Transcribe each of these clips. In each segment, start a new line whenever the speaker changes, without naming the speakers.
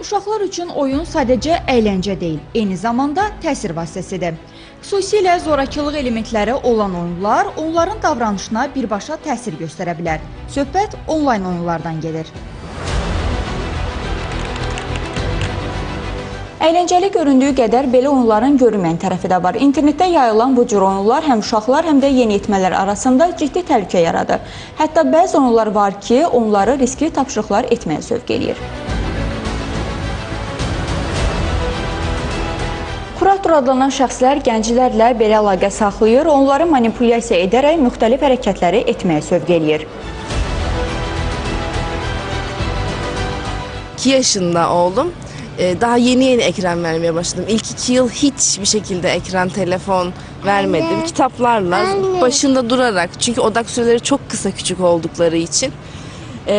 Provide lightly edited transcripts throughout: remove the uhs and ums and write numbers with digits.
Uşaqlar üçün oyun sadəcə əyləncə deyil, eyni zamanda təsir vasitəsidir. Xüsusilə zorakılıq elementləri olan oyunlar onların davranışına birbaşa təsir göstərə bilər. Söhbət onlayn oyunlardan gedir. Əyləncəli göründüyü qədər belə oyunların görünməyən tərəfi də var. İnternetdə yayılan bu cür oyunlar həm uşaqlar, həm də yeniyetmələr arasında ciddi təhlükə yaradır. Hətta bəzi oyunlar var ki, onları riskli tapşırıqlar etməyə sövq eləyir. Kurator adlanan şəxslər gənclərlə belə əlaqə saxlayır, onları manipulyasiya edərək müxtəlif hərəkətləri etməyə sövq eləyir.
2 yaşında oğlum. Daha yeni ekran vermeye başladım. İlk 2 yıl hiçbir şekilde ekran, telefon vermedim. Kitaplarla, başında durarak, çünkü odak süreleri çok kısa küçük oldukları için.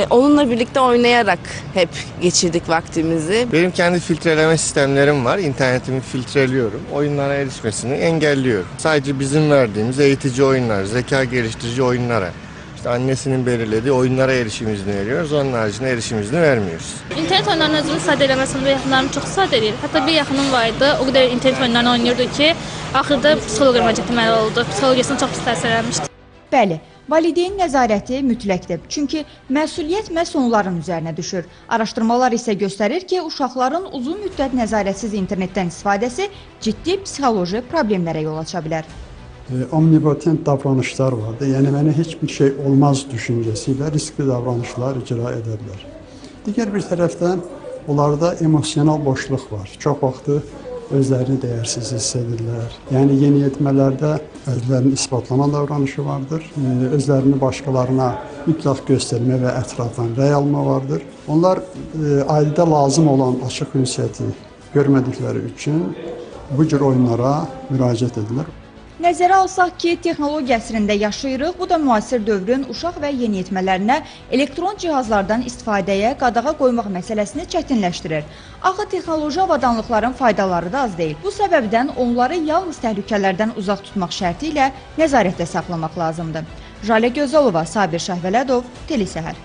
Onunla birlikte oynayarak hep geçirdik vaktimizi.
Benim kendi filtreleme sistemlerim var. İnternetimi filtreliyorum. Oyunlara erişmesini engelliyorum. Sadece bizim verdiğimiz eğitici oyunlar, zeka geliştirici oyunlara, İşte annesinin belirlediği oyunlara erişim izni veriyoruz. Onun haricinde erişim izni vermiyoruz.
İnternet oyunlarının özünü sadə eləməsində yaxınlarım çox sadə eləyir. Hətta bir yaxınım vardı, o qədər internet oyunlarını oynayırdı ki, axırda psixoloq getməli oldu. Psixologiyasına çox pis təsir eləmişdi.
Bəli, valideyn nəzarəti mütləqdir. Çünki məsuliyyət məhz onların üzərinə düşür. Araşdırmalar isə göstərir ki, uşaqların uzun müddət nəzarətsiz internetdən istifadəsi ciddi psixoloji problemlərə yol aça bilər.
Omnipotent davranışlar vardı. Yəni mənə heç bir şey olmaz düşüncəsiyle riskli davranışlar icra edirlər. Digər bir tərəfdən onlarda emosional boşluq var. Çox vaxtı özlərini dəyərsiz hiss edirlər. Yəni yeniyetmələrdə özlərini isbatlama davranışı vardır. Özlərini başqalarına mütləq göstərmə və ətrafdan rəy alma vardır. Onlar ailədə lazım olan açıq ünsiyyəti görmədikləri üçün bu cür oyunlara müraciət edilir.
Nəzərə alsaq ki, texnologiya əsrində yaşayırıq, bu da müasir dövrün uşaq və yeniyetmələrinə elektron cihazlardan istifadəyə qadağa qoymaq məsələsini çətinləşdirir. Axı texnoloji avadanlıqların faydaları da az deyil. Bu səbəbdən onları yalnız təhlükələrdən uzaq tutmaq şərti ilə nəzarətdə saxlamaq lazımdır. Jalə Gözəlova, Sabir Şəhvələdov, Telesəhər.